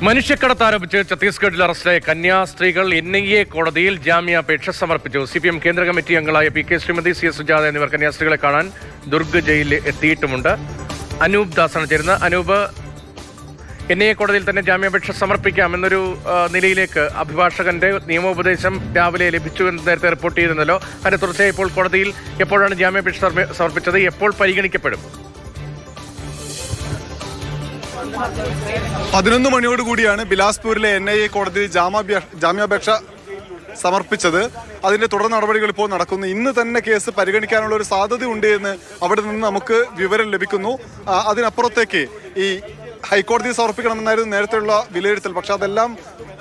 മനുഷ്യക്കടത്ത് ആരോപിച്ച് ഛത്തീസ്ഗഡിൽ അറസ്റ്റിലായ കന്യാസ്ത്രീകൾ NIA കോടതിയിൽ ജാമ്യാപേക്ഷ സമർപ്പിച്ചു. CPM കേന്ദ്ര കമ്മിറ്റി അംഗങ്ങളായ PK ശ്രീമതി, CS സുജാത എന്നിവർ കന്യാസ്ത്രീകളെ കാണാൻ ദുർഗ് ജയിലിൽ എത്തിയിട്ടുമുണ്ട്. അനൂപ് ദാസാണ് ചേരുന്നത്. അനൂപ്, NIA കോടതിയിൽ തന്നെ ജാമ്യാപേക്ഷ സമർപ്പിക്കാമെന്നൊരു നിലയിലേക്ക് അഭിഭാഷകന്റെ നിയമോപദേശം രാവിലെ ലഭിച്ചു എന്ന് നേരത്തെ റിപ്പോർട്ട് ചെയ്തിരുന്നല്ലോ. അതിന്റെ തുടർച്ചയായി ഇപ്പോൾ കോടതിയിൽ എപ്പോഴാണ് ജാമ്യാപേക്ഷ സമർപ്പിച്ചത്? എപ്പോൾ പരിഗണിക്കപ്പെടും? 11 മണിയോടുകൂടിയാണ് ബിലാസ്പൂരിലെ NIA കോടതിയിൽ ജാമ്യാപേക്ഷ സമർപ്പിച്ചത്. അതിന്റെ തുടർ നടപടികൾ ഇപ്പോൾ നടക്കുന്നു. ഇന്ന് തന്നെ കേസ് പരിഗണിക്കാനുള്ള ഒരു സാധ്യതയുണ്ട് എന്ന് അവിടെ നിന്ന് നമുക്ക് വിവരം ലഭിക്കുന്നു. അതിനപ്പുറത്തേക്ക് ഈ ഹൈക്കോടതിയിൽ സമർപ്പിക്കണമെന്നായിരുന്നു നേരത്തെയുള്ള വിലയിരുത്തൽ. പക്ഷെ അതെല്ലാം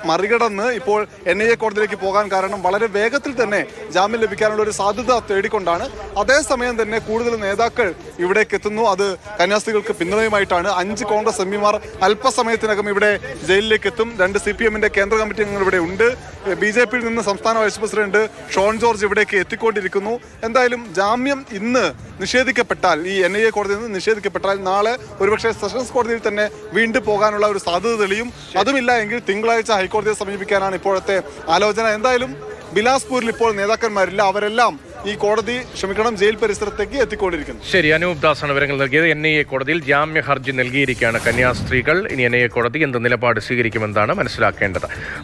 മറികടന്ന് ഇപ്പോൾ NIA കോടതിയിലേക്ക് പോകാൻ കാരണം വളരെ വേഗത്തിൽ തന്നെ ജാമ്യം ലഭിക്കാനുള്ള ഒരു സാധ്യത തേടിക്കൊണ്ടാണ്. അതേസമയം തന്നെ കൂടുതൽ നേതാക്കൾ ഇവിടേക്ക് എത്തുന്നു. അത് കന്യാസ്ത്രീകൾക്ക് പിന്തുണയുമായിട്ടാണ്. 5 കോൺഗ്രസ് MPമാർ അല്പസമയത്തിനകം ഇവിടെ ജയിലിലേക്ക് എത്തും. 2 CPMന്റെ കേന്ദ്ര കമ്മിറ്റി അംഗങ്ങൾ ഇവിടെ ഉണ്ട്. BJPയിൽ നിന്ന് സംസ്ഥാന വൈസ് പ്രസിഡന്റ് ഷോൺ ജോർജ് ഇവിടേക്ക് എത്തിക്കൊണ്ടിരിക്കുന്നു. എന്തായാലും ജാമ്യം ഇന്ന് നിഷേധിക്കപ്പെട്ടാൽ, ഈ NIA കോടതിയിൽ നിന്ന് നിഷേധിക്കപ്പെട്ടാൽ, നാളെ ഒരുപക്ഷെ സെഷൻസ് കോടതിയിൽ തന്നെ വീണ്ടും പോകാനുള്ള ഒരു സാധ്യത തെളിയും. അതുമില്ല എങ്കിൽ തിങ്കളാഴ്ച ഹൈക്കോടതിയെ സമീപിക്കാനാണ് ഇപ്പോഴത്തെ ആലോചന. എന്തായാലും ബിലാസ്പൂരിൽ ഇപ്പോൾ നേതാക്കന്മാരില്ല. അവരെല്ലാം ഈ ജയിൽ പരിസരത്തേക്ക് എത്തിക്കൊണ്ടിരിക്കുന്നു. ശരി, അനൂപ് ദാസാണ് വിവരങ്ങൾ നൽകിയത്. NIA കോടതിയിൽ ജാമ്യ ഹർജി നൽകിയിരിക്കുകയാണ് കന്യാസ്ത്രീകൾ. ഇനി NIA കോടതി എന്ത് നിലപാട് സ്വീകരിക്കുമെന്നാണ് മനസ്സിലാക്കേണ്ടത്.